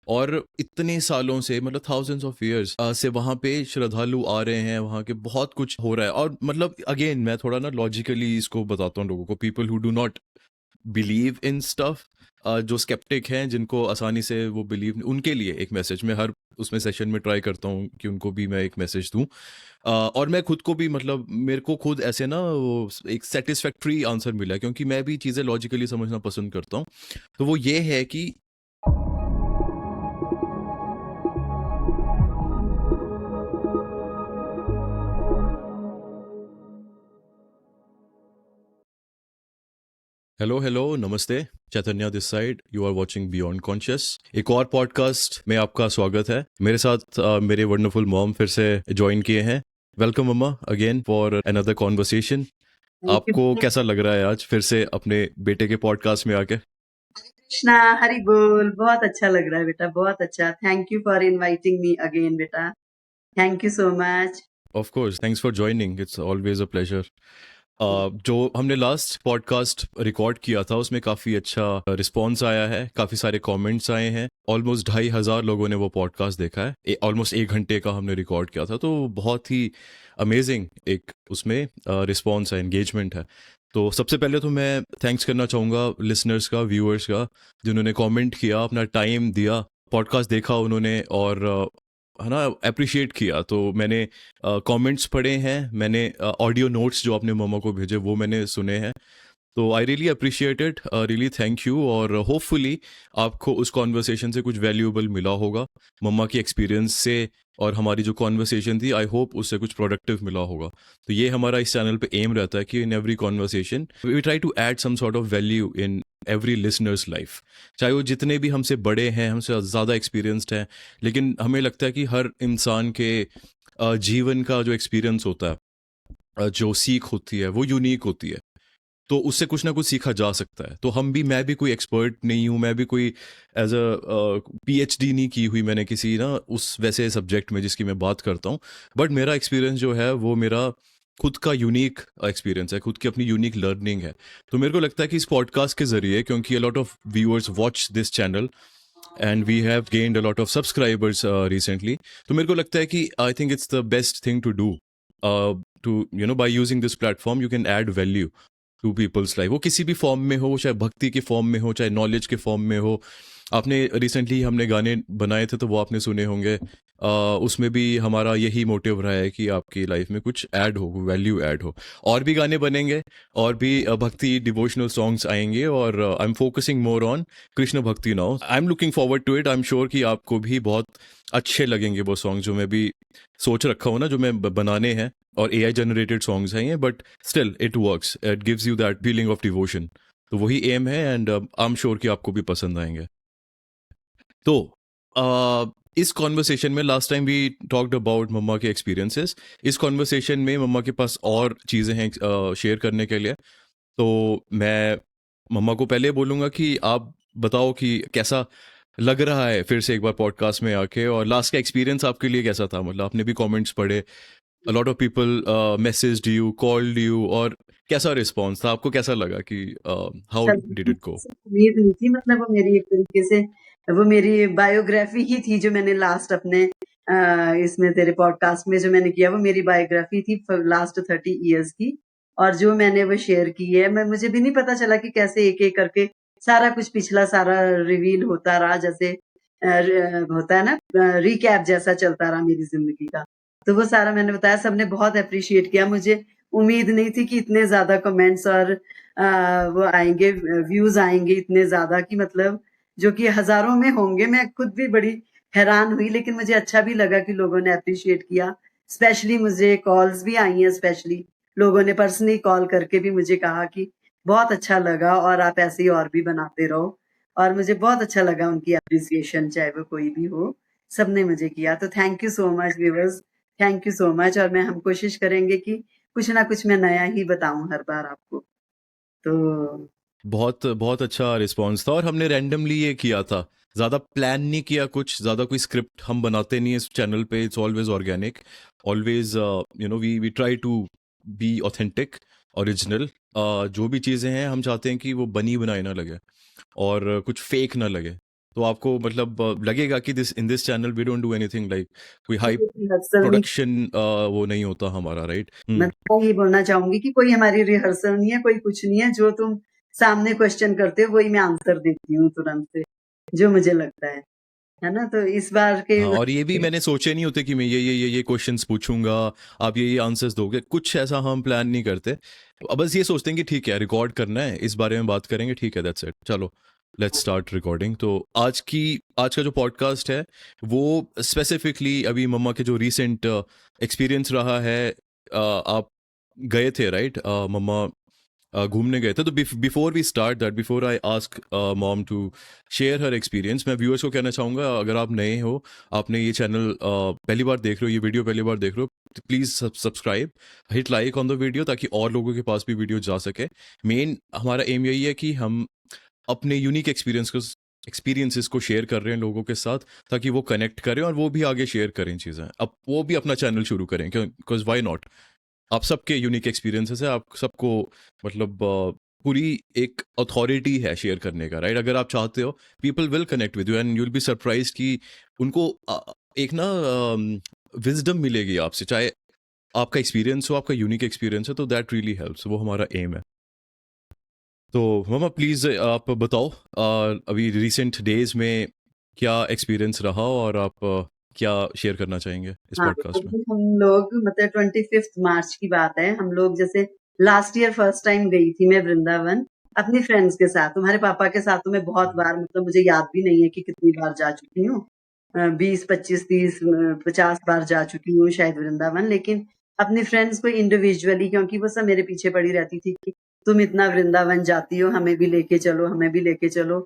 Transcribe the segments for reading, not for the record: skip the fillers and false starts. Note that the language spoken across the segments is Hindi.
और इतने सालों से मतलब थाउजेंड्स ऑफ इयर्स से वहाँ पे श्रद्धालु आ रहे हैं, वहाँ के बहुत कुछ हो रहा है। और मतलब अगेन मैं थोड़ा ना लॉजिकली इसको बताता हूँ लोगों को, people who do not believe in stuff, जो स्केप्टिक हैं, जिनको आसानी से वो बिलीव, उनके लिए एक मैसेज मैं हर उसमें सेशन में ट्राई करता हूँ कि उनको भी मैं एक मैसेज दूँ। और मैं खुद को भी मतलब मेरे को खुद ऐसे ना वो एक सेटिस्फैक्ट्री आंसर मिला, क्योंकि मैं भी चीज़ें लॉजिकली समझना पसंद करता हूँ। तो वो ये है कि हेलो हेलो नमस्ते, Chaitanya this side, you are watching beyond conscious. एक और पॉडकास्ट में आपका स्वागत है। मेरे साथ मेरे वंडरफुल मॉम फिर से ज्वाइन किए हैं। Welcome mamma again for another conversation. Thank you आपको कैसा लग रहा है आज फिर से अपने बेटे के पॉडकास्ट में आके? कृष्णा। हरि बोल। बहुत अच्छा लग रहा है बेटा, बहुत अच्छा। Thank you for inviting me again बेटा। Thank you so much. Of course, thanks for joining, it's always a pleasure. जो हमने लास्ट पॉडकास्ट रिकॉर्ड किया था उसमें काफ़ी अच्छा रिस्पॉन्स आया है, काफ़ी सारे कमेंट्स आए हैं। ऑलमोस्ट 2,500 लोगों ने वो पॉडकास्ट देखा है। ऑलमोस्ट 1 घंटे का हमने रिकॉर्ड किया था, तो बहुत ही अमेजिंग एक उसमें रिस्पॉन्स है, एंगेजमेंट है। तो सबसे पहले तो मैं थैंक्स करना चाहूँगा लिसनर्स का, व्यूअर्स का, जिन्होंने कमेंट किया, अपना टाइम दिया, पॉडकास्ट देखा उन्होंने, और है ना, अप्रिशिएट किया। तो मैंने कमेंट्स पढ़े हैं, मैंने ऑडियो नोट्स जो आपने मम्मा को भेजे वो मैंने सुने हैं। तो I really appreciate it, really thank you. और होपफुली आपको उस कॉन्वर्सेशन से कुछ वैल्यूएबल मिला होगा, मम्मा की एक्सपीरियंस से। और हमारी जो कॉन्वर्सेशन थी, आई होप उससे कुछ प्रोडक्टिव मिला होगा। तो ये हमारा इस चैनल पे एम रहता है कि in every conversation we try to add some sort of value in every listener's life, चाहे वो जितने भी हमसे बड़े हैं, हमसे ज़्यादा एक्सपीरियंस्ड हैं। लेकिन हमें लगता है कि हर इंसान के जीवन का जो एक्सपीरियंस होता है, जो सीख होती है, वो यूनिक होती है। तो उससे कुछ ना कुछ सीखा जा सकता है। तो मैं भी कोई एक्सपर्ट नहीं हूँ, मैं भी कोई एज अ पीएचडी नहीं की हुई मैंने किसी ना उस वैसे सब्जेक्ट में जिसकी मैं बात करता हूँ। बट मेरा एक्सपीरियंस जो है वो मेरा खुद का यूनिक एक्सपीरियंस है, खुद की अपनी यूनिक लर्निंग है। तो मेरे को लगता है कि इस पॉडकास्ट के जरिए, क्योंकि a lot of viewers watch this channel and we have gained a lot of subscribers recently, तो मेरे को लगता है कि I think it's the best thing to do, to you know, by using this platform you can add value to people's life. वो किसी भी फॉर्म में हो, चाहे भक्ति के फॉर्म में हो, चाहे नॉलेज के फॉर्म में हो। आपने रिसेंटली हमने गाने बनाए थे तो वो आपने सुने होंगे। उसमें भी हमारा यही मोटिव रहा है कि आपकी लाइफ में कुछ ऐड हो, वैल्यू ऐड हो। और भी गाने बनेंगे, और भी भक्ति डिवोशनल सॉन्ग्स आएंगे, और I am focusing more on Krishna bhakti now. I am looking forward to it. I am sure कि आपको भी बहुत अच्छे लगेंगे वो सॉन्ग जो मैं भी सोच रखा हूँ ना, जो मैं बनाने हैं। और एआई जनरेटेड सॉन्ग्स हैं ये, but still it works, it gives you that feeling of devotion. तो वही एम है, एंड आई एम श्योर कि आपको भी पसंद आएंगे। तो इस कॉन्वर्सेशन में last time we talked about mamma के एक्सपीरियंसेस। इस कॉन्वर्सेशन में मम्मा के पास और चीज़ें हैं शेयर करने के लिए। तो मैं मम्मा को पहले बोलूँगा कि आप बताओ कि कैसा लग रहा है फिर से एक बार पॉडकास्ट में आके, और लास्ट का एक्सपीरियंस आपके लिए कैसा था। मतलब आपने भी कमेंट्स पढ़े, a lot of people messaged you, called you, और कैसा रिस्पॉन्स था, आपको कैसा लगा कि हाउ डिड इट गो? उम्मीद नहीं थी, मतलब वो मेरी एक तरीके से वो मेरी बायोग्राफी ही थी जो मैंने लास्ट अपने इसमें तेरे पॉडकास्ट में जो मैंने किया, वो मेरी बायोग्राफी थी लास्ट 30 इयर्स की। और जो मैंने वो शेयर की है, मैं मुझे भी नहीं पता चला कि कैसे एक एक करके सारा कुछ पिछला सारा रिवील होता रहा, जैसे होता है ना रिकैप जैसा चलता रहा मेरी जिंदगी का। तो वो सारा मैंने बताया, सबने बहुत अप्रिशिएट किया। मुझे उम्मीद नहीं थी कि इतने ज्यादा कमेंट्स और वो आएंगे, व्यूज आएंगे इतने ज्यादा, कि मतलब जो कि हजारों में होंगे। मैं खुद भी बड़ी हैरान हुई, लेकिन मुझे अच्छा भी लगा कि लोगों ने अप्रिशिएट किया। स्पेशली मुझे कॉल्स भी आई हैं, स्पेशली लोगों ने पर्सनली कॉल करके भी मुझे कहा कि बहुत अच्छा लगा और आप ऐसे ही और भी बनाते रहो। और मुझे बहुत अच्छा लगा उनकी अप्रिसिएशन, चाहे वो कोई भी हो, सबने मुझे किया। तो thank you so much viewers, thank you so much. और मैं हम कोशिश करेंगे कि कुछ ना कुछ मैं नया ही बताऊं हर बार आपको। तो बहुत बहुत अच्छा रिस्पॉन्स था, और हमने रैंडमली ये किया था, ज़्यादा प्लान नहीं किया, कुछ ज़्यादा कोई स्क्रिप्ट हम बनाते नहीं इस चैनल पे। It's always organic, always you know, we try to be authentic, original. जो भी चीज़ें हैं हम चाहते हैं कि वो बनी बनाई ना लगे, और कुछ फेक ना लगे। तो आपको मतलब लगेगा कि in this channel we don't do anything like कोई हाई रिहर्सल नहीं, प्रोडक्शन वो नहीं होता हमारा, राइट? मैं तो ये बोलना चाहूंगी कि कोई हमारी रिहर्सल नहीं है, कोई कुछ नहीं है। जो तुम सामने क्वेश्चन करते हो वही मैं आंसर देती हूँ तुरंत से, जो मुझे लगता है ना। तो इस बार के हाँ, और ये भी मैंने सोचे नहीं होते कि मैं ये क्वेश्चंस पूछूंगा, आप ये आंसर्स दोगे, कुछ ऐसा हम प्लान नहीं करते। अब बस ये सोचते हैं कि ठीक है रिकॉर्ड करना है, इस बारे में बात करेंगे, ठीक है, दैट्स इट, चलो लेट्स स्टार्ट रिकॉर्डिंग। तो आज का जो पॉडकास्ट है वो स्पेसिफिकली अभी मम्मा के जो रीसेंट एक्सपीरियंस रहा है, आप गए थे राइट, मम्मा घूमने गए थे। तो before we start that, before I ask mom to share her experience, मैं व्यूअर्स को कहना चाहूँगा, अगर आप नए हो, आपने ये चैनल पहली बार देख रहे हो, ये वीडियो पहली बार देख रहे हो, तो please subscribe, hit like on the video, ताकि और लोगों के पास भी वीडियो जा सके। मेन हमारा एम यही है कि हम अपने यूनिक एक्सपीरियंसेस को शेयर कर रहे हैं लोगों के साथ, ताकि वो कनेक्ट करें और वो भी आगे शेयर करें चीज़ें, अब वो भी अपना चैनल शुरू करें, बिकॉज वाई नॉट। आप सबके यूनिक एक्सपीरियंसेस है, आप सबको मतलब पूरी एक अथॉरिटी है शेयर करने का, राइट? अगर आप चाहते हो, people will connect with you and you will be surprise कि उनको एक ना विजडम मिलेगी आपसे, चाहे आपका एक्सपीरियंस हो, आपका यूनिक एक्सपीरियंस है, तो दैट रियली हेल्प्स, वो हमारा एम है। तो मामा प्लीज़ आप बताओ, अभी रिसेंट डेज में क्या एक्सपीरियंस रहा, और आप क्या शेयर करना चाहेंगे इस हाँ, पॉडकास्ट में? अभी हम लोग मतलब 25 मार्च की बात है, हम लोग जैसे लास्ट ईयर फर्स्ट टाइम गई थी मैं वृंदावन अपनी फ्रेंड्स के साथ। तुम्हारे पापा के साथ तो मैं बहुत बार, मतलब मुझे याद भी नहीं है कि कितनी बार जा चुकी हूँ, 20, 25, 30, 50 बार जा चुकी हूँ शायद वृंदावन। लेकिन अपनी फ्रेंड्स को इंडिविजुअली, क्योंकि वो सब मेरे पीछे पड़ी रहती थी कि तुम इतना वृंदावन जाती हो, हमें भी लेके चलो, हमें भी लेके चलो।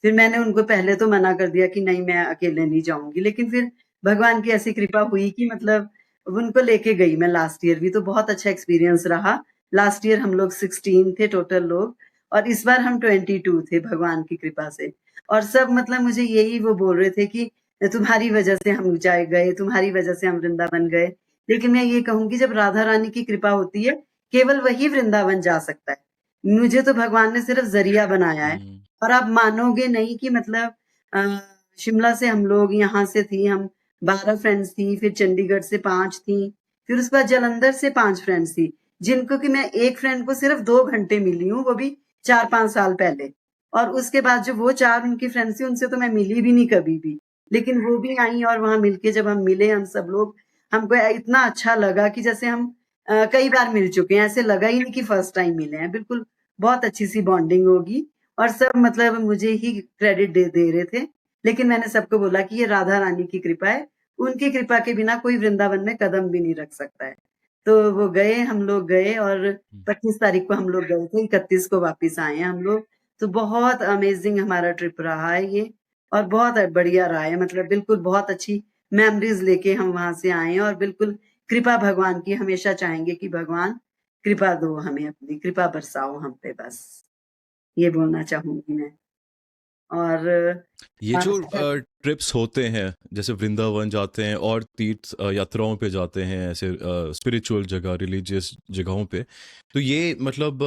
फिर मैंने उनको पहले तो मना कर दिया कि नहीं, मैं अकेले नहीं जाऊंगी। लेकिन फिर भगवान की ऐसी कृपा हुई कि मतलब उनको लेके गई मैं लास्ट ईयर भी, तो बहुत अच्छा एक्सपीरियंस रहा। लास्ट ईयर हम लोग 16 थे टोटल लोग, और इस बार हम 22 थे भगवान की कृपा से। और सब मतलब मुझे यही वो बोल रहे थे कि तुम्हारी वजह से हम जाए गए, तुम्हारी वजह से हम वृंदावन गए। लेकिन मैं ये कहूंगी, जब राधा रानी की कृपा होती है, केवल वही वृंदावन जा सकता है। मुझे तो भगवान ने सिर्फ जरिया बनाया है। और आप मानोगे नहीं कि मतलब शिमला से हम लोग, यहाँ से थी हम 12 फ्रेंड्स थी, फिर चंडीगढ़ से 5 थी, फिर उसके बाद जालंधर से 5 फ्रेंड्स थी, जिनको कि मैं एक फ्रेंड को सिर्फ 2 घंटे मिली हूँ, वो भी 4-5 साल पहले। और उसके बाद जो वो 4 उनकी फ्रेंड्स थी, उनसे तो मैं मिली भी नहीं कभी भी। लेकिन वो भी आई, और वहां मिलके जब हम मिले हम सब लोग, हमको इतना अच्छा लगा कि जैसे हम कई बार मिल चुके हैं, ऐसे लगा ही नहीं कि फर्स्ट टाइम मिले हैं। बिल्कुल बहुत अच्छी सी बॉन्डिंग होगी। और सब मतलब मुझे ही क्रेडिट दे रहे थे। लेकिन मैंने सबको बोला कि ये राधा रानी की कृपा है, उनकी कृपा के बिना कोई वृंदावन में कदम भी नहीं रख सकता है। तो वो गए, हम लोग गए, और 25 तारीख को हम लोग गए थे, 31 को वापस आए हैं हम लोग। तो बहुत अमेजिंग हमारा ट्रिप रहा है ये, और बहुत बढ़िया रहा है, मतलब बिल्कुल बहुत अच्छी मेमोरीज लेके हम वहां से आए हैं। और बिल्कुल कृपा भगवान की, हमेशा चाहेंगे कि भगवान कृपा दो हमें, अपनी कृपा बरसाओ हम पे, बस ये बोलना चाहूंगी मैं। और ये जो ट्रिप्स होते हैं, जैसे वृंदावन जाते हैं और तीर्थ यात्राओं पे जाते हैं, ऐसे स्पिरिचुअल जगह, रिलीजियस जगहों पे, तो ये मतलब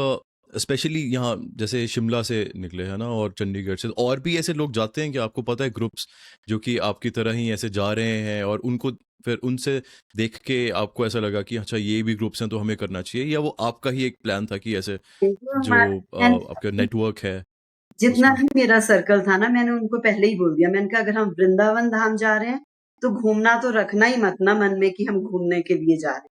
स्पेशली यहाँ जैसे शिमला से निकले हैं ना, और चंडीगढ़ से, और भी ऐसे लोग जाते हैं कि आपको पता है, ग्रुप्स जो कि आपकी तरह ही ऐसे जा रहे हैं, और उनको फिर उनसे देख के आपको ऐसा लगा कि अच्छा ये भी ग्रुप्स हैं तो हमें करना चाहिए, या वो आपका ही एक प्लान था कि ऐसे देखो, जो आपका नेटवर्क है जितना उसमें? भी मेरा सर्कल था ना, मैंने उनको पहले ही बोल दिया। मैंने कहा अगर हम वृंदावन धाम जा रहे हैं तो घूमना तो रखना ही मत ना मन में कि हम घूमने के लिए जा रहे हैं।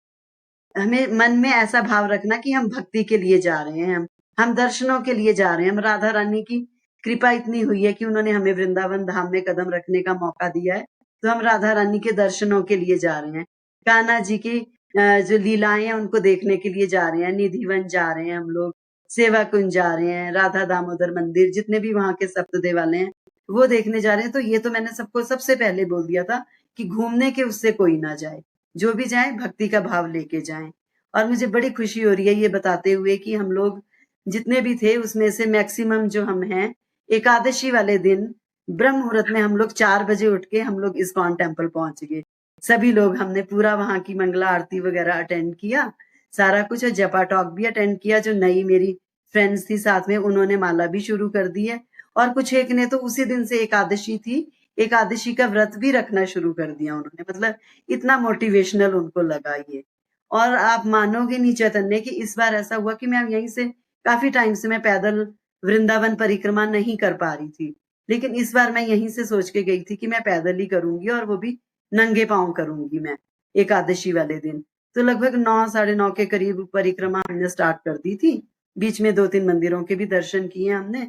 हमें मन में ऐसा भाव रखना कि हम भक्ति के लिए जा रहे हैं, हम दर्शनों के लिए जा रहे हैं। हम राधा रानी की कृपा इतनी हुई है कि उन्होंने हमें वृंदावन धाम में कदम रखने का मौका दिया है, तो हम राधा रानी के दर्शनों के लिए जा रहे हैं। कान्हा जी की जो लीलाएं हैं उनको देखने के लिए जा रहे हैं, निधिवन जा रहे हैं हम लोग, सेवा कुंज जा रहे हैं, राधा दामोदर मंदिर, जितने भी वहां के सप्त देवालय हैं वो देखने जा रहे हैं। तो ये तो मैंने सबको सबसे पहले बोल दिया था कि घूमने के उससे कोई ना जाए, जो भी जाए भक्ति का भाव लेके जाएं। और मुझे बड़ी खुशी हो रही है ये बताते हुए कि हम लोग जितने भी थे उसमें से मैक्सिमम जो हम हैं, एकादशी वाले दिन ब्रह्म मुहूर्त में हम लोग 4 बजे उठ के हम लोग इस्कॉन टेम्पल पहुंच गए। सभी लोग, हमने पूरा वहां की मंगला आरती वगैरह अटेंड किया, सारा कुछ, और जपा टॉक भी अटेंड किया। जो नई मेरी फ्रेंड्स थी साथ में, उन्होंने माला भी शुरू कर दी है। और कुछ एक ने तो उसी दिन से एकादशी थी, एकादशी का व्रत भी रखना शुरू कर दिया उन्होंने। मतलब इतना मोटिवेशनल उनको लगा ये। और आप मानोगे नहीं चैतन्य कि इस बार ऐसा हुआ कि मैं यहीं से काफी टाइम से मैं पैदल वृंदावन परिक्रमा नहीं कर पा रही थी, लेकिन इस बार मैं यहीं से सोच के गई थी कि मैं पैदल ही करूंगी और वो भी नंगे पांव करूंगी मैं एकादशी वाले दिन। तो लगभग 9 साढ़े 9 के करीब परिक्रमा हमने स्टार्ट कर दी थी। बीच में 2-3 मंदिरों के भी दर्शन किए हमने।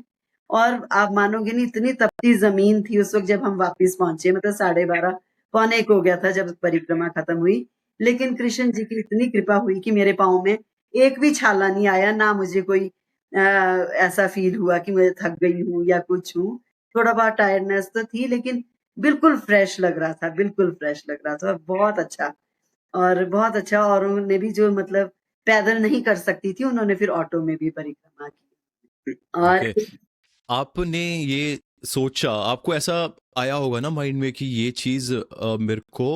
और आप मानोगे नहीं इतनी तपती जमीन थी उस वक्त जब हम वापस पहुंचे, मतलब 12:30 पौने 1 हो गया था जब परिक्रमा खत्म हुई। लेकिन कृष्ण जी की इतनी कृपा हुई कि मेरे पाँव में एक भी छाला नहीं आया, ना मुझे कोई ऐसा फील हुआ कि मैं थक गई हूँ या कुछ हूँ। थोड़ा बहुत टायर्डनेस तो थी, लेकिन बिल्कुल फ्रेश लग रहा था, बिल्कुल फ्रेश लग रहा था। बहुत अच्छा। और बहुत अच्छा। और उन्होंने भी जो मतलब पैदल नहीं कर सकती थी, उन्होंने फिर ऑटो में भी परिक्रमा की। और ओके। आपने ये सोचा, आपको ऐसा आया होगा ना माइंड में कि ये चीज मेरे को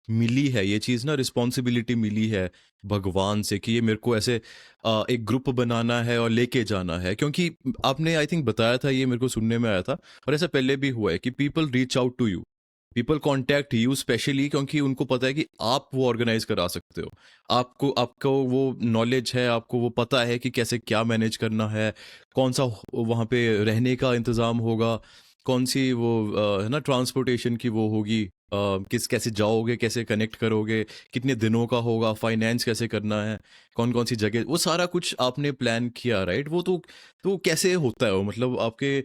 मिली है, ये चीज ना रिस्पॉन्सिबिलिटी मिली है भगवान से कि ये मेरे को ऐसे एक ग्रुप बनाना है और लेके जाना है, क्योंकि आपने आई थिंक बताया था, ये मेरे को सुनने में आया था और ऐसा पहले भी हुआ है कि people reach out to you, people contact you specially क्योंकि उनको पता है कि आप वो ऑर्गेनाइज करा सकते हो, आपको वो नॉलेज है, आपको वो पता है कि कैसे क्या मैनेज करना है, कौन सा वहाँ पे रहने का इंतज़ाम होगा, कौन सी वो है ना ट्रांसपोर्टेशन की वो होगी, कैसे जाओगे, कैसे कनेक्ट करोगे, कितने दिनों का होगा, फाइनेंस कैसे करना है, कौन कौन सी जगह, वो सारा कुछ आपने प्लान किया, राइट? वो तो कैसे होता है वो, मतलब आपके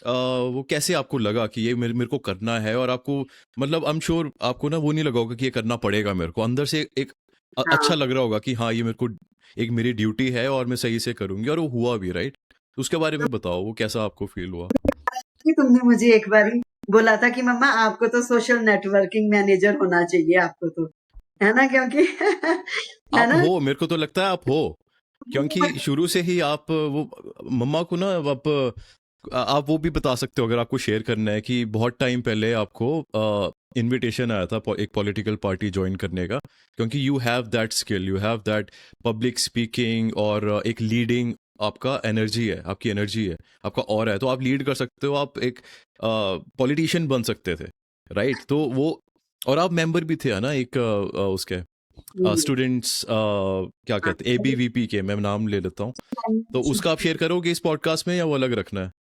वो कैसे आपको लगा कि ये मेरे मेरे को करना है, और आपको मतलब आई एम श्योर आपको ना वो नहीं लगा होगा कि ये करना पड़ेगा मेरे को, अंदर से एक अच्छा हाँ, लग रहा होगा कि हाँ ये मेरे को एक मेरी ड्यूटी है और मैं सही से करूंगी, और वो हुआ भी, राइट? तो उसके बारे में बताओ, वो कैसा आपको फील हुआ? कि तुमने मुझे एक बारी बोला था कि मम्मा आपको तो सोशल नेटवर्किंग मैनेजर होना चाहिए आपको तो, है ना? क्योंकि है आप ना? हो, मेरे को तो लगता है आप हो, क्योंकि शुरू से ही आप वो मम्मा को ना आप वो भी बता सकते हो अगर आपको शेयर करना है कि बहुत टाइम पहले आपको इनविटेशन आया था एक पॉलिटिकल पार्टी ज्वाइन करने का, क्योंकि you have that skill, you have that public speaking और एक लीडिंग, आपका एनर्जी है, आपकी एनर्जी है, आपका और है, तो आप लीड कर सकते हो, आप एक पॉलिटिशियन बन सकते थे, राइट? तो वो, और आप मेंबर भी थे है ना एक उसके हम्म, स्टूडेंट्स क्या हाँ, कहते हैं, एबीवीपी के, मैं नाम ले लेता हूँ, तो उसका आप शेयर करोगे इस पॉडकास्ट में या वो अलग रखना है?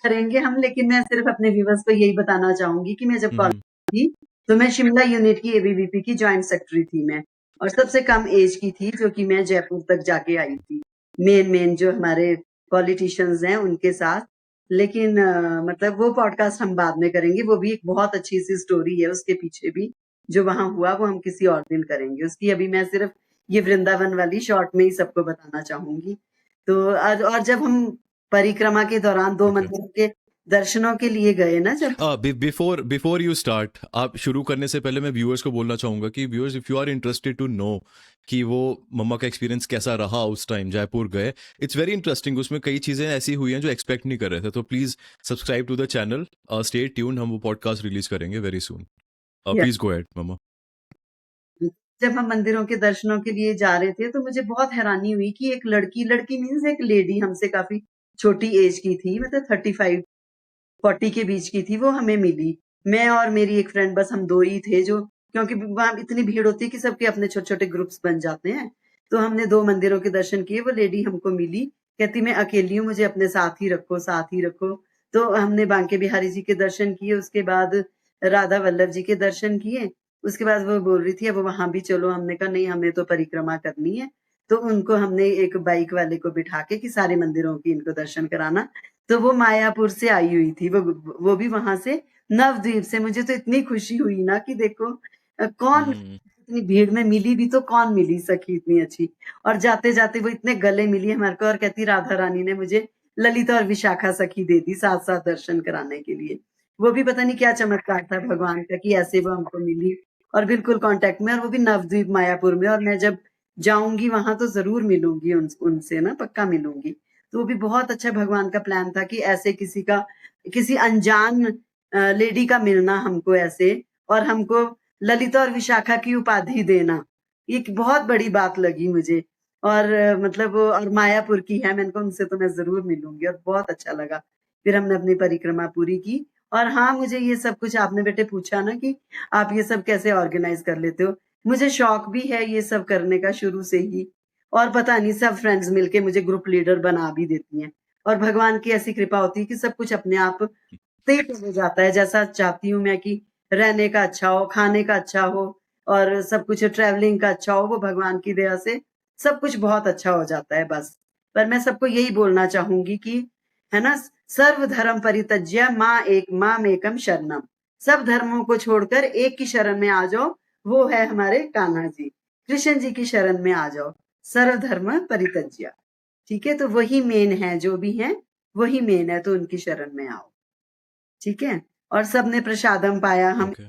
करेंगे हम, लेकिन मैं सिर्फ अपने व्यूवर्स को यही बताना चाहूंगी कि मैं जब कॉलेज हम्म। थी तो मैं शिमला यूनिट की एबीवीपी की जॉइंट सेक्रेटरी थी मैं, और सबसे कम एज की थी, जो कि मैं जयपुर तक जाके आई थी मेन मेन जो हमारे पॉलिटिशियंस हैं उनके साथ। लेकिन मतलब वो पॉडकास्ट हम बाद में करेंगे, वो भी एक बहुत अच्छी सी स्टोरी है उसके पीछे भी जो वहां हुआ, वो हम किसी और दिन करेंगे उसकी। अभी मैं सिर्फ ये वृंदावन वाली शॉर्ट में ही सबको बताना चाहूंगी। तो और जब हम परिक्रमा के दौरान 2 ओके। मंदिरों के दर्शनों के लिए गए ना जब। बिफोर बिफोर यू स्टार्ट, आप शुरू करने से पहले मैं व्यूअर्स को बोलना चाहूंगा कि viewers, if you are interested to know कि वो मम्मा का एक्सपीरियंस कैसा रहा उस टाइम जयपुर गए, इट्स वेरी इंटरेस्टिंग, उसमें कई चीज़ें ऐसी हुई हैं जो एक्सपेक्ट नहीं कर रहे थे, तो please subscribe to the channel, stay tuned, हम वो पॉडकास्ट रिलीज करेंगे वेरी सून। या, प्लीज़ गो अहेड मम्मा। जब हम मंदिरों के दर्शनों के लिए जा रहे थे तो मुझे बहुत हैरानी हुई कि एक लड़की, लड़की मीन्स एक लेडी हमसे काफी छोटी एज की थी, मतलब 35-40 के बीच की थी, वो हमें मिली। मैं और मेरी एक फ्रेंड, बस हम 2 ही थे जो, क्योंकि वहाँ इतनी भीड़ होती है कि सबके अपने छोटे-छोटे ग्रुप्स बन जाते हैं। तो हमने 2 मंदिरों के दर्शन किए, वो लेडी हमको मिली, कहती मैं अकेली हूँ, मुझे अपने साथ ही रखो, साथ ही रखो। तो हमने बांके बिहारी जी के दर्शन किए, उसके बाद राधा वल्लभ जी के दर्शन किए। उसके बाद वो बोल रही थी अब वहाँ भी चलो, हमने कहा नहीं हमें तो परिक्रमा करनी है। तो उनको हमने एक बाइक वाले को बिठा के कि सारे मंदिरों की इनको दर्शन कराना। तो वो मायापुर से आई हुई थी, वो भी वहां से, नवद्वीप से। मुझे तो इतनी खुशी हुई ना कि देखो कौन हम्म। इतनी भीड़ में मिली भी, तो कौन मिली सखी इतनी अच्छी। और जाते जाते वो इतने गले मिली हमारे को, और कहती राधा रानी ने मुझे ललिता और विशाखा सखी दे दी साथ साथ दर्शन कराने के लिए। वो भी पता नहीं क्या चमत्कार था भगवान का कि ऐसे वो हमको मिली और बिल्कुल कांटेक्ट में, और वो भी नवद्वीप मायापुर में। और मैं जब जाऊंगी वहां तो जरूर मिलूंगी उनसे ना, पक्का मिलूंगी। तो वो भी बहुत अच्छा भगवान का प्लान था कि ऐसे किसी का, किसी अनजान लेडी का मिलना हमको ऐसे, और हमको ललिता और विशाखा की उपाधि देना, ये एक बहुत बड़ी बात लगी मुझे। और मतलब वो और मायापुर की है, मैंने कहा उनसे तो मैं जरूर मिलूंगी, और बहुत अच्छा लगा फिर हमने अपनी परिक्रमा पूरी की। और हाँ, मुझे ये सब कुछ आपने बेटे पूछा ना कि आप ये सब कैसे ऑर्गेनाइज कर लेते हो, मुझे शौक भी है ये सब करने का शुरू से ही। और पता नहीं सब फ्रेंड्स मिलके मुझे ग्रुप लीडर बना भी देती हैं। और भगवान की ऐसी कृपा होती है कि सब कुछ अपने आप तय हो जाता है, जैसा चाहती हूँ मैं कि रहने का अच्छा हो, खाने का अच्छा हो और सब कुछ ट्रैवलिंग का अच्छा हो, वो भगवान की दया से सब कुछ बहुत अच्छा हो जाता है बस। पर मैं सबको यही बोलना चाहूंगी कि है ना, सर्व धर्म परित्यज्य माम एकम शरणम। सब धर्मों को छोड़कर एक की शरण में आ जाओ, वो है हमारे कान्हा जी। कृष्ण जी की शरण में आ जाओ, सर्व धर्म परित्यज्य। ठीक है, तो वही मेन है, जो भी है वही मेन है, तो उनकी शरण में आओ। ठीक है। और सबने प्रसादम पाया, हम ओके।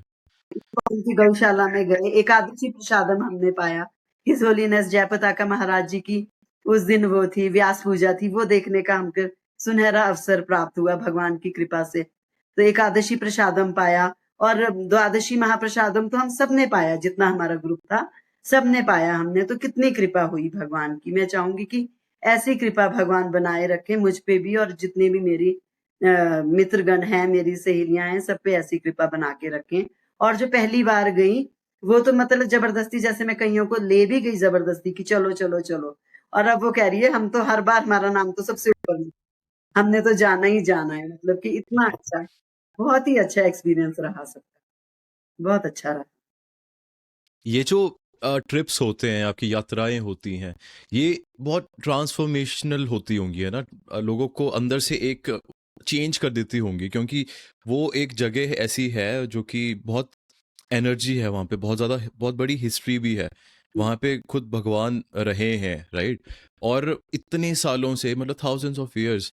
उनकी गौशाला में गए, एकादशी प्रसादम हमने पाया। हिज होलीनेस जयपताका महाराज जी की उस दिन वो थी, व्यास पूजा थी, वो देखने का हमको सुनहरा अवसर प्राप्त हुआ भगवान की कृपा से। तो एकादशी प्रसादम पाया और द्वादशी महाप्रसादम तो हम सबने पाया, जितना हमारा ग्रुप था सबने पाया हमने। तो कितनी कृपा हुई भगवान की। मैं चाहूंगी कि ऐसी कृपा भगवान बनाए रखे मुझ पे भी, और जितने भी मेरी मित्रगण हैं, मेरी सहेलियां हैं, सब पे ऐसी कृपा बना के रखें। और जो पहली बार गई, वो तो मतलब जबरदस्ती, जैसे मैं कईयों को ले भी गई जबरदस्ती कि चलो चलो चलो, और अब वो कह रही है हम तो हर बार, हमारा नाम तो सबसे ऊपर में, हमने तो जाना ही जाना है। मतलब कि इतना अच्छा, बहुत ही अच्छा एक्सपीरियंस रहा सबका, बहुत अच्छा रहा। ये जो ट्रिप्स होते हैं, आपकी यात्राएं होती हैं, ये बहुत ट्रांसफॉर्मेशनल होती होंगी, है ना? लोगों को अंदर से एक चेंज कर देती होंगी, क्योंकि वो एक जगह ऐसी है जो कि बहुत एनर्जी है वहाँ पे, बहुत ज़्यादा, बहुत बड़ी हिस्ट्री भी है वहाँ पे, खुद भगवान रहे हैं, राइट? और इतने सालों से, मतलब थाउजेंड्स ऑफ ईयर्स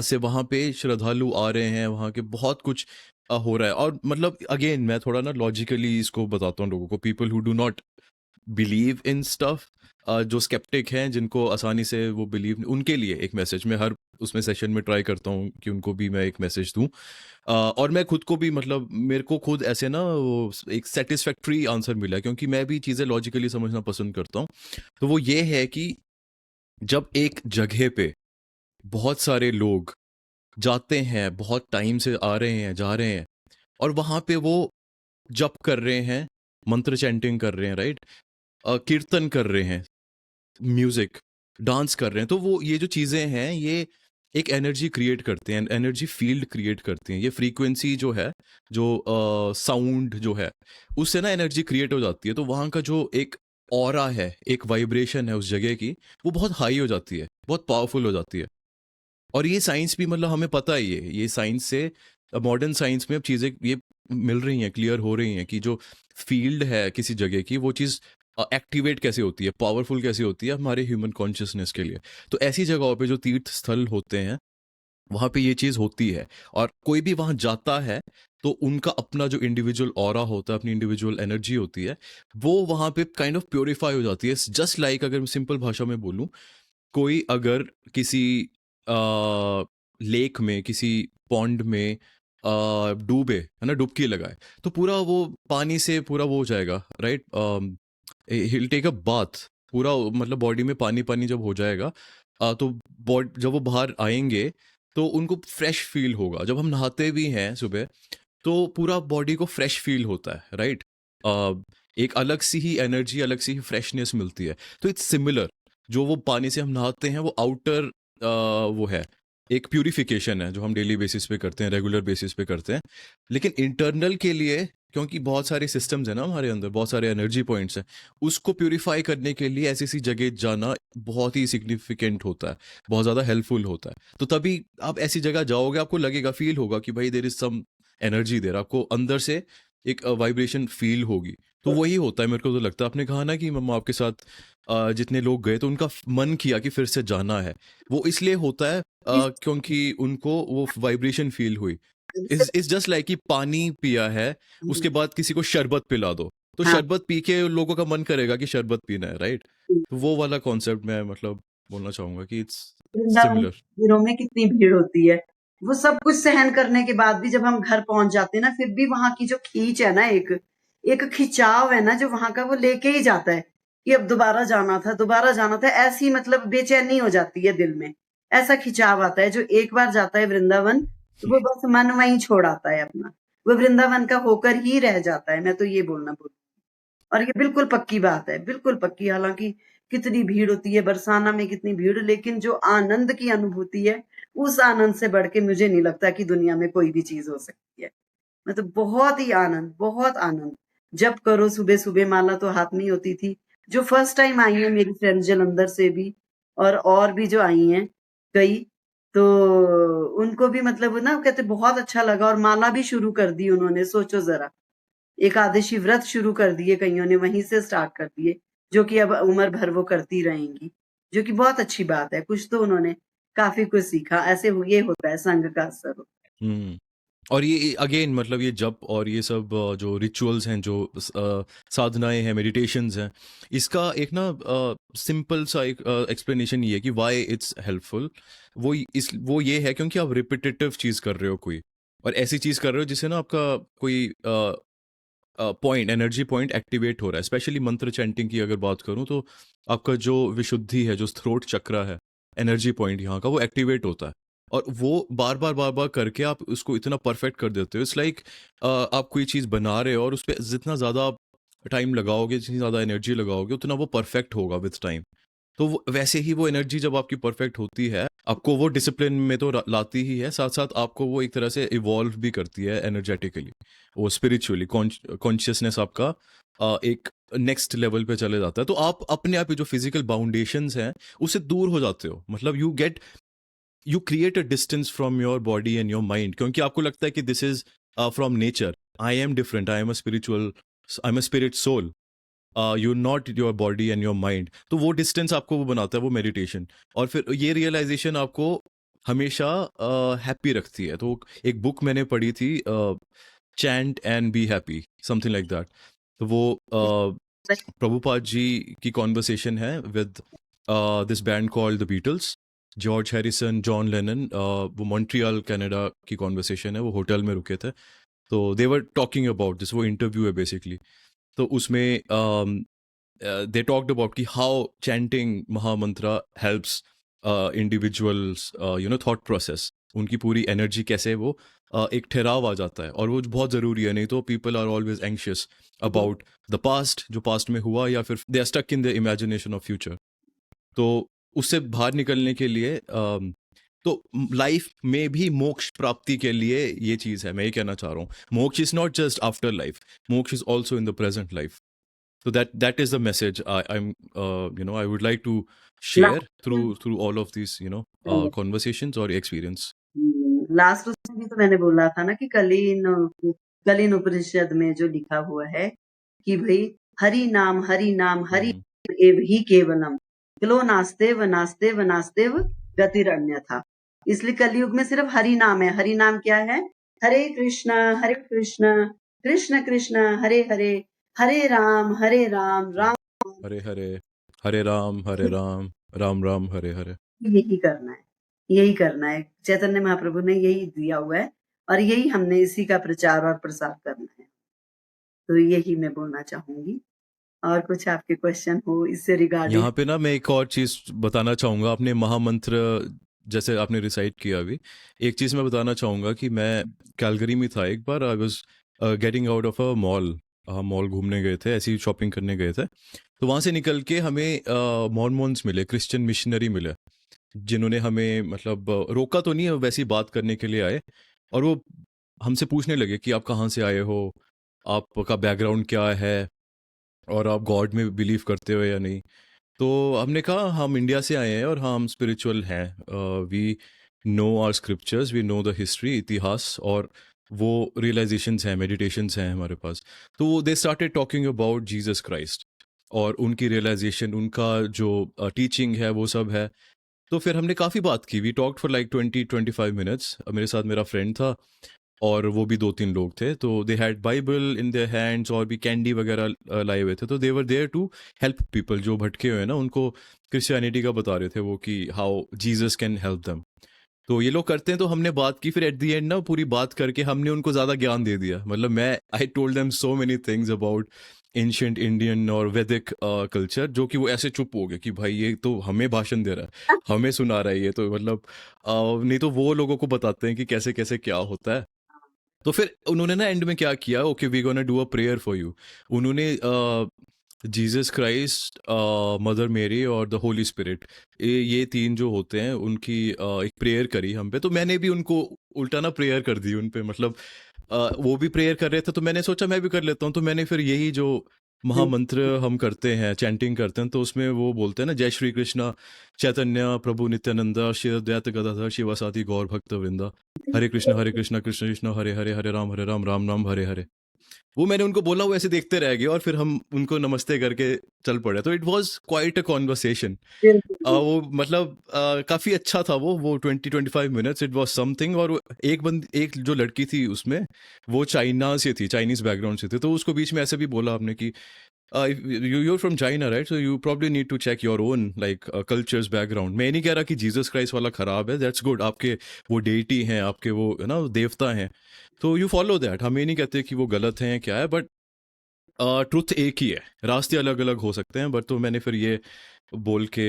से वहाँ पे श्रद्धालु आ रहे हैं, वहाँ के बहुत कुछ हो रहा है। और मतलब अगेन मैं थोड़ा ना लॉजिकली इसको बताता हूँ लोगों को, people who do not believe in stuff, जो स्केप्टिक हैं, जिनको आसानी से वो बिलीव, उनके लिए एक मैसेज मैं हर उसमें सेशन में ट्राई करता हूँ कि उनको भी मैं एक मैसेज दूँ। और मैं खुद को भी, मतलब मेरे को खुद ऐसे ना वो एक सेटिस्फैक्ट्री आंसर मिला, क्योंकि मैं भी चीज़ें लॉजिकली समझना पसंद करता हूँ। तो वो ये है कि जब एक जगह पे बहुत सारे लोग जाते हैं, बहुत टाइम से आ रहे हैं, जा रहे हैं, और वहाँ पे वो जप कर रहे हैं, मंत्र चैंटिंग कर रहे हैं, राइट? कीर्तन कर रहे हैं, म्यूजिक, डांस कर रहे हैं, तो वो ये जो चीज़ें हैं, ये एक एनर्जी क्रिएट करते हैं, एनर्जी फील्ड क्रिएट करती हैं। ये फ्रीक्वेंसी जो है, जो साउंड जो है, उससे ना एनर्जी क्रिएट हो जाती है। तो वहाँ का जो एक ऑरा है, एक वाइब्रेशन है उस जगह की, वो बहुत हाई हो जाती है, बहुत पावरफुल हो जाती है। और ये साइंस भी, मतलब हमें पता ही है, ये साइंस से, मॉडर्न साइंस में अब चीज़ें ये मिल रही हैं, क्लियर हो रही हैं कि जो फील्ड है किसी जगह की, वो चीज़ एक्टिवेट कैसे होती है, पावरफुल कैसे होती है हमारे ह्यूमन कॉन्शियसनेस के लिए। तो ऐसी जगहों पे जो तीर्थ स्थल होते हैं, वहाँ पे ये चीज़ होती है। और कोई भी वहाँ जाता है तो उनका अपना जो इंडिविजुअल ऑरा होता है, अपनी इंडिविजुअल एनर्जी होती है, वो वहाँ पे काइंड ऑफ प्योरीफाई हो जाती है। जस्ट लाइक, अगर मैं सिंपल भाषा में बोलूँ, कोई अगर किसी लेक में, किसी पॉन्ड में डूबे, है ना, डुबकी लगाए, तो पूरा वो पानी से पूरा वो हो जाएगा, राइट? हिल टेक अ बाथ, पूरा मतलब बॉडी में पानी पानी जब हो जाएगा, तो बॉडी जब वो बाहर आएंगे तो उनको फ्रेश फील होगा। जब हम नहाते भी हैं सुबह, तो पूरा बॉडी को फ्रेश फील होता है, राइट? एक अलग सी ही एनर्जी, अलग सी ही फ्रेशनेस मिलती है। तो इट्स सिमिलर, जो वो पानी से हम नहाते हैं, वो आउटर वो है, एक प्यूरिफिकेशन है जो हम डेली बेसिस पे करते हैं, रेगुलर बेसिस पे करते हैं। लेकिन इंटरनल के लिए, क्योंकि बहुत सारे सिस्टम्स हैं ना हमारे अंदर, बहुत सारे एनर्जी पॉइंट्स हैं, उसको प्यूरिफाई करने के लिए ऐसी सी जगह जाना बहुत ही सिग्निफिकेंट होता है, बहुत ज़्यादा हेल्पफुल होता है। तो तभी आप ऐसी जगह जाओगे, आपको लगेगा, फील होगा कि भाई देयर इज सम एनर्जी देर, आपको अंदर से एक वाइब्रेशन फील होगी। तो वही होता है, मेरे को तो लगता है। आपने कहा ना कि मम्मा आपके साथ जितने लोग गए तो उनका मन किया कि फिर से जाना है, वो इसलिए होता है क्योंकि उनको वो वाइब्रेशन फील हुई। इस जस्ट लाइक कि पानी पिया है, उसके बाद किसी को शरबत पिला दो, तो हाँ, शरबत पी के लोगों का मन करेगा कि शरबत पीना है, राइट? तो वो वाला कॉन्सेप्ट मैं मतलब बोलना चाहूंगा कि इट्स वृंदावन सिमिलर। मंदिरों में कितनी भीड़ होती है। वो सब कुछ सहन करने के बाद भी जब हम घर पहुंच जाते हैं ना, फिर भी वहां की जो खींच है ना, एक एक खिंचाव है ना, जो वहां का वो लेके ही जाता है कि अब दोबारा जाना था, दोबारा जाना था। ऐसी मतलब बेचैनी हो जाती है दिल में, ऐसा खिंचाव आता है। जो एक बार जाता है वृंदावन, वो बस मन वहीं छोड़ आता है अपना, वो वृंदावन का होकर ही रह जाता है। मैं तो ये बोलना बोल, और ये बिल्कुल पक्की बात है, बिल्कुल पक्की। हालांकि कितनी भीड़ होती है बरसाना में, कितनी भीड़, लेकिन जो आनंद की अनुभूति है, उस आनंद से बढ़ के मुझे नहीं लगता कि दुनिया में कोई भी चीज हो सकती है। मतलब बहुत ही आनंद, बहुत आनंद। जब करो सुबह सुबह, माला तो हाथ में ही होती थी। जो फर्स्ट टाइम आई है मेरी फ्रेंड जलंधर से भी, और भी जो आई हैं कई, तो उनको भी मतलब ना कहते बहुत अच्छा लगा, और माला भी शुरू कर दी उन्होंने। सोचो जरा, एकादशी व्रत शुरू कर दिए कईयों ने, वहीं से स्टार्ट कर दिए, जो कि अब उम्र भर वो करती रहेंगी, जो कि बहुत अच्छी बात है। कुछ तो उन्होंने काफी कुछ सीखा। ऐसे ये होता है, संघ का असर होता है। हम्म। और ये अगेन मतलब ये जप और ये सब जो रिचुअल्स हैं, जो साधनाएं हैं, मेडिटेशंस हैं, इसका एक ना सिंपल सा एक एक्सप्लेनेशन ये है कि व्हाई इट्स हेल्पफुल। वो ये है क्योंकि आप रिपीटेटिव चीज़ कर रहे हो कोई, और ऐसी चीज़ कर रहे हो जिससे ना आपका कोई पॉइंट, एनर्जी पॉइंट एक्टिवेट हो रहा है। स्पेशली मंत्र चैंटिंग की अगर बात करूं तो आपका जो विशुद्धि है, जो थ्रोट चक्रा है, एनर्जी पॉइंट यहाँ का, वो एक्टिवेट होता है। और वो बार बार करके आप उसको इतना परफेक्ट कर देते हो। इट्स लाइक आप कोई चीज़ बना रहे हो और उस पर जितना ज़्यादा आप टाइम लगाओगे, जितनी ज़्यादा एनर्जी लगाओगे, उतना वो परफेक्ट होगा विथ टाइम। तो वैसे ही वो एनर्जी जब आपकी परफेक्ट होती है, आपको वो डिसिप्लिन में तो लाती ही है, साथ साथ आपको वो एक तरह से इवॉल्व भी करती है एनर्जेटिकली, वो स्पिरिचुअली कॉन्शियसनेस आपका एक नेक्स्ट लेवल पे चले जाता है। तो आप अपने आप ही जो फिजिकल बाउंडेशंस हैं उससे दूर हो जाते हो। मतलब you create a distance from your body and your mind, क्योंकि आपको लगता है कि this is from nature, I am different, I am a spiritual, I am a spirit soul, you not your body and your mind. तो वो डिस्टेंस आपको वो बनाता है वो मेडिटेशन। और फिर ये रियलाइजेशन आपको हमेशा हैप्पी रखती है। तो एक बुक मैंने पढ़ी थी, chant and be happy, something like that. तो वो प्रभुपाद जी की कॉन्वर्सेशन है with this band called the Beatles, George Harrison, John Lennon. वो मॉन्ट्रियल कनाडा की कॉन्वर्सेशन है, वो होटल में रुके थे, तो they were talking about this, वो इंटरव्यू है बेसिकली। तो उसमें they talked about कि how chanting महामंत्रा helps individuals thought process, उनकी पूरी एनर्जी कैसे वो एक ठहराव आ जाता है। और वो बहुत ज़रूरी है, नहीं तो people are always anxious about the past, जो पास्ट में हुआ, या फिर they are stuck in the imagination of future. तो उससे बाहर निकलने के लिए तो लाइफ में भी मोक्ष प्राप्ति के लिए ये चीज़ है। मैं ये कहना चाह रहा हूँ, moksha is not just after life, moksha is also in the present life. So that is the message I'm I would like to share through all of these conversations or experience. Last उसमें भी तो मैंने बोला था ना कि कलीन उपनिषद में जो लिखा हुआ है कि भाई हरि नाम हरि एव ही केवलम, क्लो नास्तेव नास्तेव नास्तेव गतिरन्यथा। इसलिए कलयुग में सिर्फ हरि नाम है। हरि नाम क्या है? हरे कृष्ण कृष्ण कृष्ण हरे हरे, हरे राम राम हरे हरे, हरे राम राम राम हरे हरे। यही करना है, यही करना है। चैतन्य महाप्रभु ने यही दिया हुआ है, और यही हमने इसी का प्रचार और प्रसार करना है। तो यही मैं बोलना चाहूंगी। और कुछ आपके क्वेश्चन हो इससे रिगार्डिंग? यहाँ पे ना मैं एक और चीज़ बताना चाहूँगा। आपने महामंत्र जैसे आपने रिसाइट किया अभी, एक चीज़ मैं बताना चाहूँगा कि मैं कैलगरी में था एक बार। I was getting out of a mall, हम मॉल घूमने गए थे, ऐसी शॉपिंग करने गए थे। तो वहाँ से निकल के हमें मॉर्मोन्स मिले, क्रिश्चियन मिशनरी मिले, जिन्होंने हमें मतलब रोका तो नहीं है, वैसी बात करने के लिए आए। और वो हमसे पूछने लगे कि आप कहाँ से आए हो, आपका बैकग्राउंड क्या है, और आप गॉड में बिलीव करते हो या नहीं। तो हमने कहा हम इंडिया से आए हैं और हम स्पिरिचुअल हैं, we know our scriptures, we know the history, इतिहास, और वो रियलाइजेशंस हैं, मेडिटेशंस हैं हमारे पास। तो they started talking about Jesus Christ और उनकी रियलाइजेशन, उनका जो टीचिंग है वो सब है। तो फिर हमने काफ़ी बात की, we talked for like 20-25 minutes. मेरे साथ मेरा फ्रेंड था और वो भी 2-3 लोग थे। तो they had Bible in their hands और भी कैंडी वगैरह लाए हुए थे। तो they were there to help people जो भटके हुए हैं ना, उनको क्रिश्चियनिटी का बता रहे थे वो कि how Jesus can help them. तो ये लोग करते हैं। तो हमने बात की, फिर एट द एंड ना पूरी बात करके हमने उनको ज़्यादा ज्ञान दे दिया। मतलब मैं I told them so many things about ancient Indian और वैदिक कल्चर, जो कि वो ऐसे चुप हो गए कि भाई ये तो हमें भाषण दे रहा है, हमें सुना रहा है, ये तो मतलब नहीं तो वो लोगों को बताते हैं कि कैसे कैसे क्या होता है। तो फिर उन्होंने ना एंड में क्या किया, okay we gonna do a prayer for you. उन्होंने जीसस क्राइस्ट, मदर मेरी और द होली स्पिरिट, ये तीन जो होते हैं उनकी एक प्रेयर करी हम पे। तो मैंने भी उनको उल्टा ना प्रेयर कर दी उन पे, मतलब वो भी प्रेयर कर रहे थे तो मैंने सोचा मैं भी कर लेता हूँ। तो मैंने फिर यही जो महामंत्र हम करते हैं, चैंटिंग करते हैं, तो उसमें वो बोलते हैं ना, जय श्री कृष्णा चैतन्य प्रभु नित्यानंद श्री अद्वैत गदाधर शिवासादि गौर भक्त वृंदा, हरे कृष्ण कृष्ण कृष्ण हरे हरे, हरे राम राम राम हरे हरे। वो मैंने उनको बोला, वो ऐसे देखते रह गए और फिर हम उनको नमस्ते करके चल पड़े। तो it was quite a conversation. बिल्कुल, वो मतलब काफी अच्छा था वो 20-25 मिनट्स, इट वाज समथिंग। और एक जो लड़की थी उसमें, वो चाइना से थी, चाइनीज बैकग्राउंड से थी। तो उसको बीच में ऐसे भी बोला आपने कि you're from China, right? So you probably need to check your own like culture's background. मैं नहीं कह रहा कि जीसस क्राइस्ट वाला खराब है, दैट्स गुड। आपके वो डेटी हैं, आपके वो है ना देवता हैं, तो यू फॉलो दैट। हम ये नहीं कहते कि वो गलत हैं क्या है, बट ट्रुथ एक ही है, रास्ते अलग अलग हो सकते हैं। बट तो मैंने फिर ये बोल के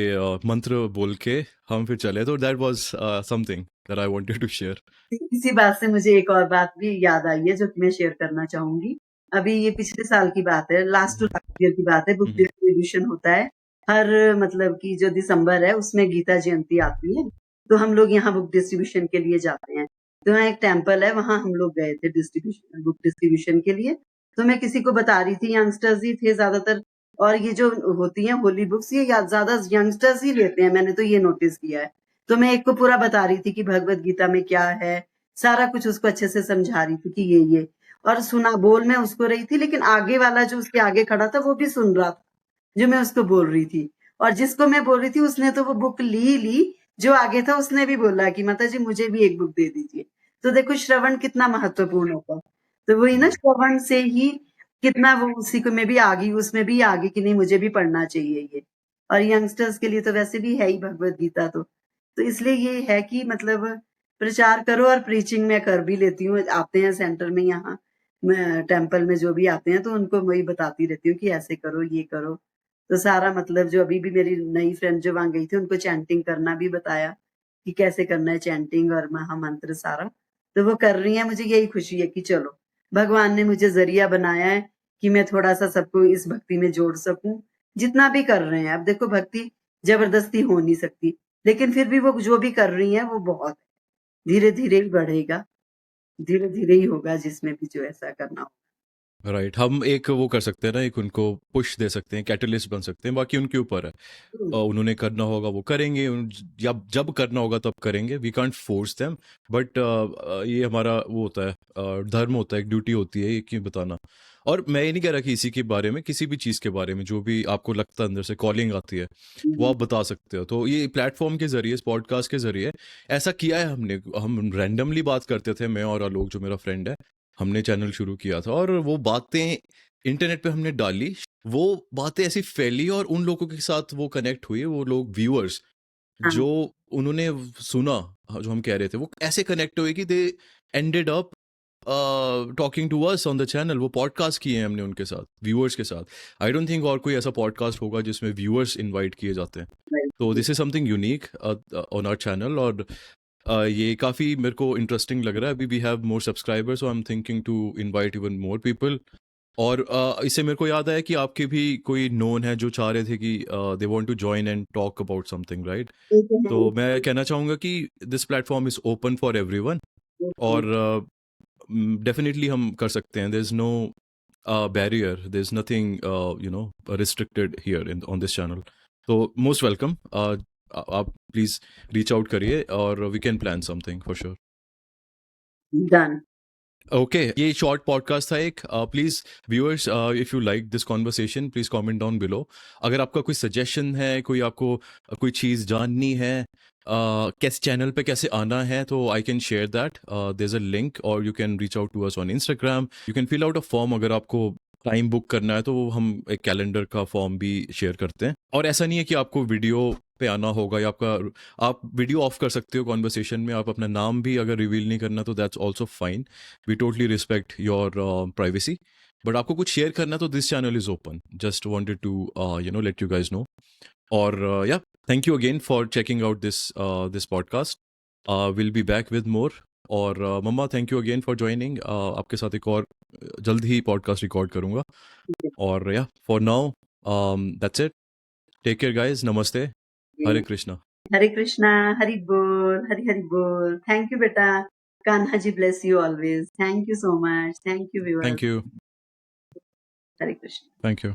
मंत्र बोल के हम फिर चले। तो that was something that I wanted to share. इसी बात से मुझे एक और बात भी याद आई है जो कि मैं शेयर करना चाहूंगी। अभी ये पिछले साल की बात है, लास्ट टू लास्ट ईयर की बात है। बुक डिस्ट्रीब्यूशन होता है हर मतलब कि जो दिसंबर है उसमें गीता जयंती आती है, तो हम लोग यहाँ बुक डिस्ट्रीब्यूशन के लिए जाते हैं। तो यहाँ एक टेम्पल है, वहां हम लोग गए थे डिस्ट्रीब्यूशन, बुक डिस्ट्रीब्यूशन के लिए। तो मैं किसी को बता रही थी, यंगस्टर्स ही थे ज्यादातर, और ये जो होती हैं होली बुक्स ये ज्यादा यंगस्टर्स ही लेते हैं, मैंने तो ये नोटिस किया है। तो मैं एक को पूरा बता रही थी कि भगवत गीता में क्या है, सारा कुछ उसको अच्छे से समझा रही थी कि ये, और सुना बोल मैं उसको रही थी, लेकिन आगे वाला जो उसके आगे खड़ा था वो भी सुन रहा था जो मैं उसको बोल रही थी। और जिसको मैं बोल रही थी उसने तो वो बुक ली, जो आगे था उसने भी बोला कि माता जी मुझे भी एक बुक दे दीजिए। तो देखो श्रवण कितना महत्वपूर्ण होता है। तो वही ना, श्रवण से ही कितना वो उसी को में भी आ गई, उसमें भी आ गई कि नहीं मुझे भी पढ़ना चाहिए ये। और यंगस्टर्स के लिए तो वैसे भी है ही भगवत गीता तो इसलिए ये है कि मतलब प्रचार करो। और प्रीचिंग मैं कर भी लेती हूँ, आते हैं सेंटर में यहाँ टेम्पल में जो भी आते हैं तो उनको वही बताती रहती हूँ कि ऐसे करो ये करो। तो सारा मतलब जो अभी भी मेरी नई फ्रेंड जो वहां गई थी उनको चैंटिंग करना भी बताया कि कैसे करना है चैंटिंग और महामंत्र सारा। तो वो कर रही है, मुझे यही खुशी है कि चलो भगवान ने मुझे जरिया बनाया है कि मैं थोड़ा सा सबको इस भक्ति में जोड़ सकूं। जितना भी कर रहे हैं, अब देखो भक्ति जबरदस्ती हो नहीं सकती, लेकिन फिर भी वो जो भी कर रही हैं वो बहुत धीरे धीरे ही बढ़ेगा, धीरे धीरे ही होगा जिसमें भी जो ऐसा करना हो। राइट, हम एक वो कर सकते हैं ना, एक उनको पुश दे सकते हैं, कैटलिस्ट बन सकते हैं, बाकी उनके ऊपर है। उन्होंने करना होगा वो करेंगे, जब जब करना होगा तब करेंगे, we can't force them. But ये हमारा वो होता है, धर्म होता है, एक ड्यूटी होती है ये कि बताना। और मैं ये नहीं कह रहा कि इसी के बारे में, किसी भी चीज़ के बारे में जो भी आपको लगता है अंदर से कॉलिंग आती है वो आप बता सकते हो। तो ये प्लेटफॉर्म के जरिए, इस पॉडकास्ट के जरिए ऐसा किया है हमने। हम रैंडमली बात करते थे, मैं और आलोक जो मेरा फ्रेंड है, हमने चैनल शुरू किया था और वो बातें इंटरनेट पे हमने डाली। वो बातें ऐसी फैली और उन लोगों के साथ वो कनेक्ट हुई, वो लोग व्यूअर्स हाँ, जो उन्होंने सुना, जो हम कह रहे थे, वो ऐसे कनेक्ट हुए कि they ended up talking to us on the channel. वो पॉडकास्ट किए हैं हमने उनके साथ, व्यूअर्स के साथ। आई डोंट थिंक और कोई ऐसा पॉडकास्ट होगा जिसमें व्यूअर्स इनवाइट किए जाते हैं। तो this is something unique on our channel. और ये काफ़ी मेरे को इंटरेस्टिंग लग रहा है। अभी we have more subscribers, so I am thinking to invite even more people. और इससे मेरे को याद आया कि आपके भी कोई नोन है जो चाह रहे थे कि they want to join and talk about something, right? एक है, तो मैं कहना चाहूँगा कि this platform is open for everyone. और डेफिनेटली हम कर सकते हैं। There is no barrier, there is nothing restricted here in on this channel. तो मोस्ट वेलकम। आप प्लीज़ रीच आउट करिए और we can plan something for sure. Done. Okay, ये शॉर्ट पॉडकास्ट था एक। Please viewers, if you like this conversation please comment down below. अगर आपका कोई सजेशन है, कोई आपको कोई चीज़ जाननी है, कैसे चैनल पे कैसे आना है, तो I can share that. There is a link और you can reach out to us on Instagram. You can fill out a form अगर आपको टाइम बुक करना है, तो वो हम एक कैलेंडर का फॉर्म भी शेयर करते हैं। और ऐसा नहीं है कि आपको वीडियो पे आना होगा या आपका, आप वीडियो ऑफ कर सकते हो कॉन्वर्सेशन में। आप अपना नाम भी अगर रिवील नहीं करना तो that's also fine. We totally respect your privacy. But आपको कुछ शेयर करना तो this channel is open. Just wanted to let you guys know. और या thank you again for checking out this podcast. Will be back with more. और mamma thank you again for joining. आपके साथ एक और जल्द ही पॉडकास्ट रिकॉर्ड करूंगा. और या for now that's it. Take care guys. नमस्ते. हरे कृष्णा. हरे कृष्णा. हरि बोल. हरि हरि बोल. थैंक यू बेटा. Kanha ji bless you always. Thank you so much. Thank you viewers. Thank you. Hare Krishna. Thank you.